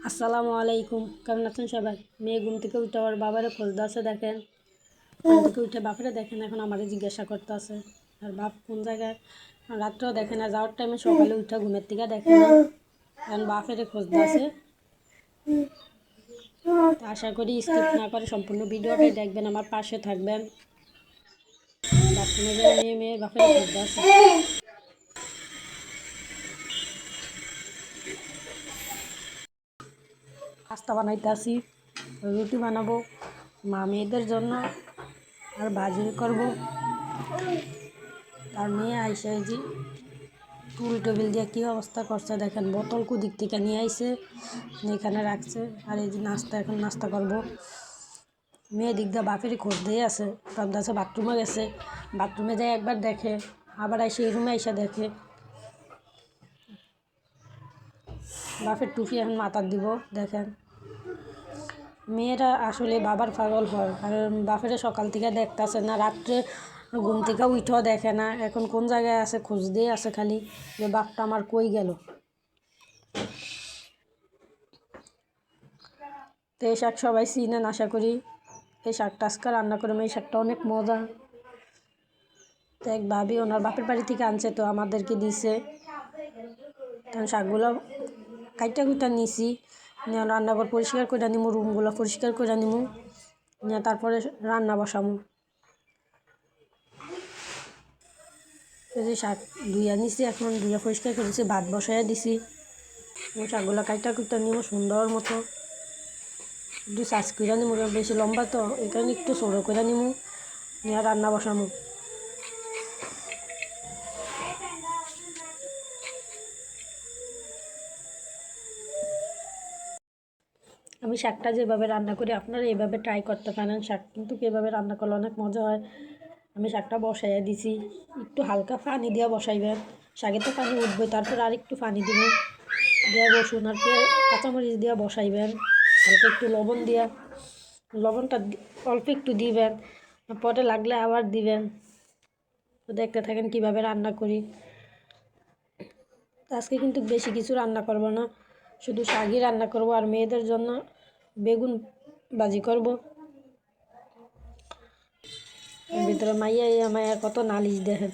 আসসালামু আলাইকুম, কেমন আছেন সবাই? মেয়ে ঘুম থেকে উঠে আবার বাবারে খোঁজতে দেখেন। ঘুম থেকে উঠে বাপরে দেখেন, এখন আমারে জিজ্ঞাসা করতে আছে আর বাপ কোন জায়গায়। রাত্রেও দেখে না, যাওয়ার টাইমে সকালে উঠে ঘুমের থেকে দেখে না, এখন বাপেরে খোঁজতে আছে। আশা করি স্কিপ না করে সম্পূর্ণ ভিডিওটাই দেখবেন, আমার পাশে থাকবেন। বাথরুমে যায় মেয়ে বাপেরে খোঁজতে আছে। পাস্তা বানাইতে আসি, রুটি বানাবো মা মেয়েদের জন্য, আর ভাজি করবো। আর মেয়ে আইসে যে টুল টেবিল দিয়ে কী অবস্থা করছে দেখেন, বোতল কুদিক থেকে নিয়ে আইসে এখানে রাখছে। আর এই যে নাস্তা, এখন নাস্তা করবো। মেয়ে দিক দিয়ে বাপেরই খোঁজ দিয়ে আছে, তখন আছে বাথরুমে গেছে, বাথরুমে যায় একবার দেখে, আবার আইসে এই রুমে আইসা দেখে। বাপের টুপি এখন মাথার দিব দেখেন। মেয়েরা আসলে বাবার পাগল হয়, আর বাপের সকাল থেকে দেখতেছে না, রাত্রে ঘুম থেকে উঠেও দেখে না, এখন কোন জায়গায় আছে খোঁজ দিয়ে আছে খালি, যে বাপটা আমার কই গেল। তো এই শাক সবাই চিনেন আশা করি। এই শাকটা আজকে রান্না করলাম, এই শাকটা অনেক মজা। তো এক ভাবি ওনার বাপের বাড়ি থেকে আনছে, তো আমাদেরকে দিছে। কারণ শাকগুলো কাইটা কুইটা নিছি, নিয়ে রান্নাঘর পরিষ্কার করে নিমু, রুমগুলো পরিষ্কার করে নিমু, নিয়ে তারপরে রান্না বসামু। এই যে শাক ধুইয়া নিছি, এখন ধুইয়া পরিষ্কার করেছি, ভাত বসাইয়া দিছি। শাকগুলো কাইটা কুইটা নিমু সুন্দর মতো, একটু সাজ করে নিমু, বেশি লম্বা তো এখানে একটু সরো করে নিমু, নিয়ে রান্না বসামু। আমি শাকটা যেভাবে রান্না করি আপনারা এইভাবে ট্রাই করতে পারেন। শাক কিন্তু কীভাবে রান্না করলে অনেক মজা হয়। আমি শাকটা বসাইয়া দিছি, একটু হালকা পানি দিয়ে বসাইবেন, শাকে তো পানি উঠবে, তারপর আর একটু পানি দিবেন, দিয়ে রসুন আর কাঁচামরিচ দিয়ে বসাইবেন, হালকা একটু লবণ দিয়া, লবণটা অল্প একটু দিবেন, পরে লাগলে আবার দিবেন। তো দেখতে থাকেন কিভাবে রান্না করি। আজকে কিন্তু বেশি কিছু রান্না করব না, শুধু শাকই রান্না করব, আর মেয়েদের জন্য বেগুন ভাজি করব। ভিতরে মাইয়া মাইয়া কত নালিশ দেখেন।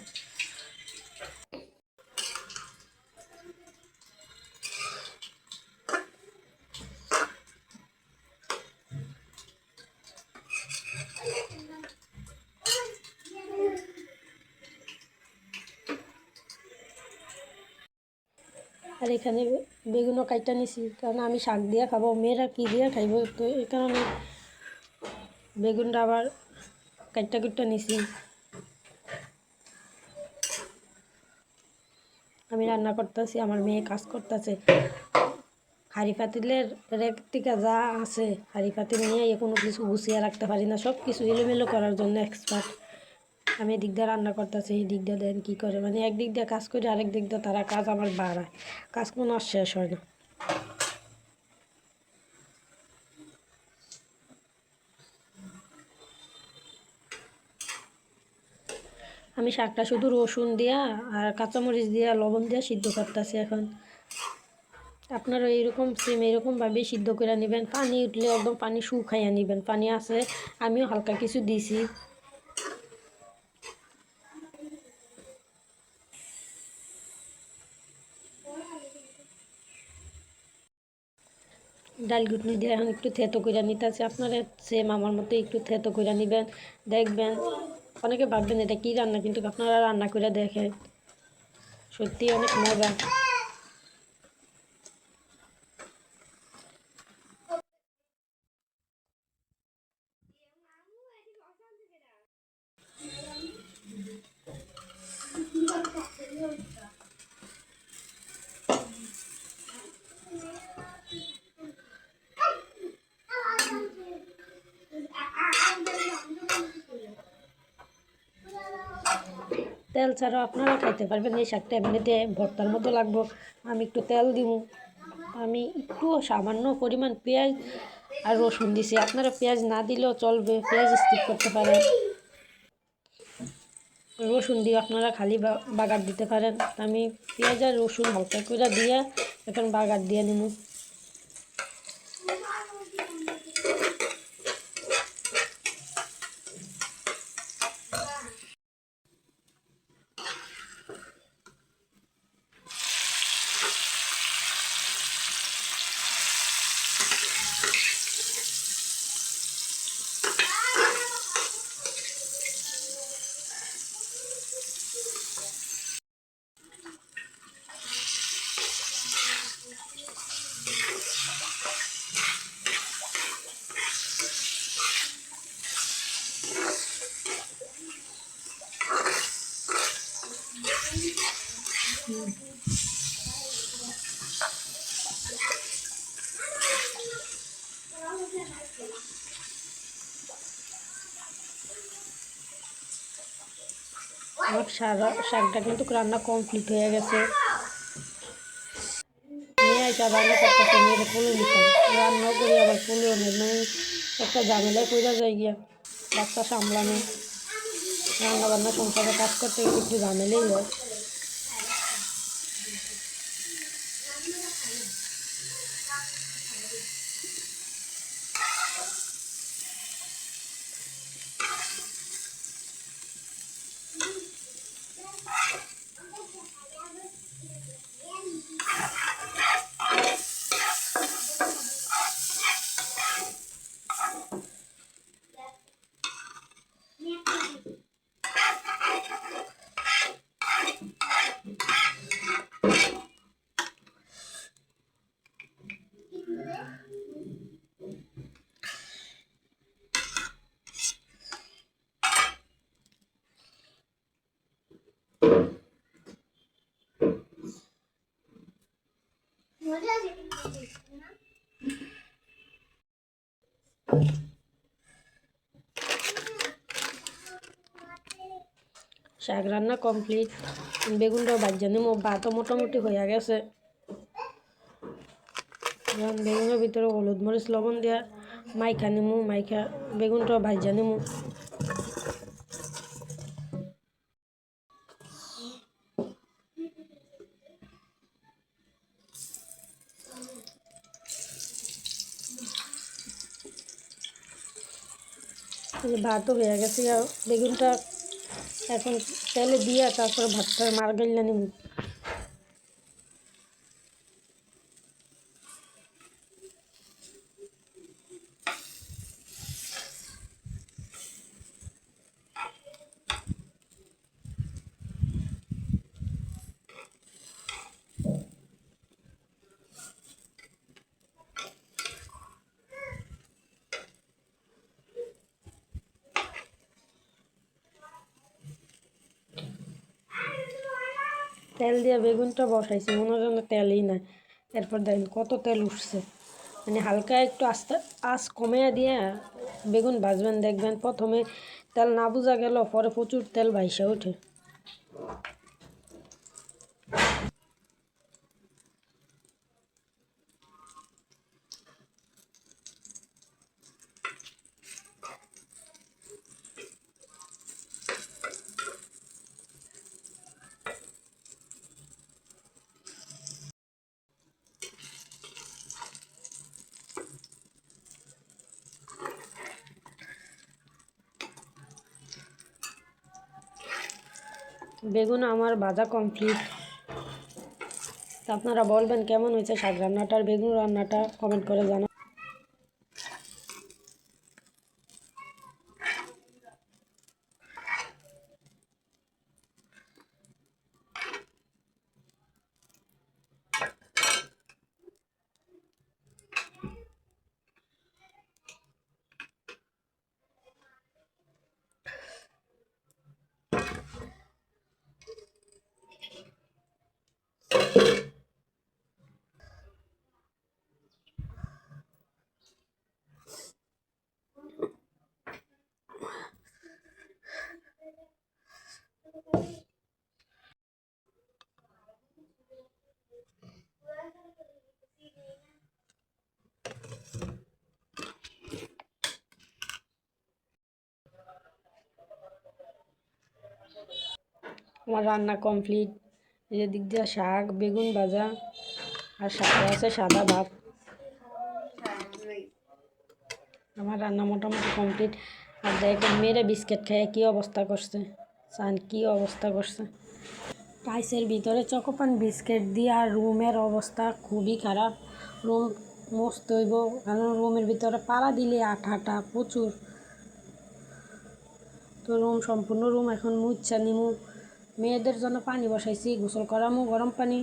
আর এখানে বেগুনও কাইটা নিছি, কারণ আমি শাক দিয়ে খাবো, মেয়েরা কী দিয়ে খাইব, তো এই কারণে বেগুনটা আবার কাইটা কুইটা নিছি। আমি রান্না করতেছি, আমার মেয়ে কাজ করতেছে। হাঁড়ি পাতিলের রেক থেকে যা আছে, হাঁড়ি পাতিল নিয়ে কোনো কিছু গুছিয়ে রাখতে পারি না, সব কিছু এলোমেলো করার জন্য এক্সপার্ট। আমি এদিক দিয়ে রান্না করতেছি, এই দিক দিয়ে দেন কী করে, মানে একদিক দিয়ে কাজ করি, আরেক দিক দিয়ে তারা কাজ আমার বাড়ায়, কাজ কোনো আর শেষ হয় না। আমি শাকটা শুধু রসুন দিয়া আর কাঁচামরিচ দিয়া লবণ দিয়া সিদ্ধ করতেছি এখন। আপনারা এইরকম সেম এইরকমভাবে সিদ্ধ করে নেবেন, পানি উঠলে একদম পানি শুকাইয়া নেবেন, পানি আছে আমিও হালকা কিছু দিছি। ডাল ঘুটনি দিয়ে এখন একটু থেতো করে নিতে আছে, আপনারা সেম আমার মতো একটু থেতো করে নেবেন, দেখবেন। অনেকে ভাববেন এটা কী রান্না, কিন্তু আপনারা রান্না করে দেখেন, সত্যি অনেক মজা। তেল ছাড়াও আপনারা খাইতে পারবেন, এই শাকটা এমনিতে ভর্তার মতো লাগবো। আমি একটু তেল দিব, আমি একটু সামান্য পরিমাণ পেঁয়াজ আর রসুন দিছি, আপনারা পেঁয়াজ না দিলেও চলবে, পেঁয়াজ স্কিপ করতে পারেন। রসুন দিয়ে আপনারা খালি বাগার দিতে পারেন, আমি পেঁয়াজ আর রসুন হালকা করে দিয়ে এখন বাগার দিয়ে নিব। আমার শাকটা কিন্তু রান্না কমপ্লিট হয়ে গেছে। নিয়ে আইসা রান্না করতেছে, মেয়ের ফুলে নিতাম, রান্নাও করি আবার ফুলেও নেই, মানে একটা ঝামেলায় পড়া যায় গিয়া। বাচ্চা সামলানো, রান্না বান্না সংসারে কাজ করতে গেলে একটু ঝামেলাই হয়। শাক রান্না কমপ্লিট, বেগুনটাও ভাজা নিমো, ভাতও মোটামুটি হয়ে গেছে। বেগুনের ভিতরে হলুদ মরিচ লবণ দিয়া মাইখা নিমু, মাইখা বেগুনটাও ভাজা নিমু। ভাতও হয়ে গেছে, বেগুনটা এখন তেলে দিয়া তারপরে ভাতটা মার গাইলা নিমু। তেল দিয়ে বেগুনটা বসাইছি, মনে হয় তেলই না। এরপর দেখেন কত তেল উঠছে, মানে হালকা একটু আঁচ কমিয়ে দিয়ে বেগুন ভাজবেন, দেখবেন প্রথমে তেল না বোঝা গেল, পরে প্রচুর তেল ভাইসা ওঠে। বেগুন আমার ভাজা কমপ্লিট। তা আপনারা বলবেন কেমন হয়েছে শাক রান্নাটা আর বেগুন রান্নাটা, কমেন্ট করে জানাবেন। আমার রান্না কমপ্লিট। এই দিক দিয়ে শাক, বেগুন ভাজা, আর সাথে আছে সাদা ভাত। আমার রান্না মোটামুটি কমপ্লিট। আর দেখেন মেয়েরা বিস্কিট খেয়ে কী অবস্থা করছে, চান কী অবস্থা করছে। টাইসের ভিতরে চকোপান বিস্কিট দিয়ে, আর রুমের অবস্থা খুবই খারাপ। রুম মস্ত হইব, কারণ রুমের ভিতরে পাড়া দিলে আঠা প্রচুর। তো সম্পূর্ণ রুম এখন মুচ্ছা নিমু। মেয়েদের জন্য পানি বসাইছি, গোসল করামু গরম পানি।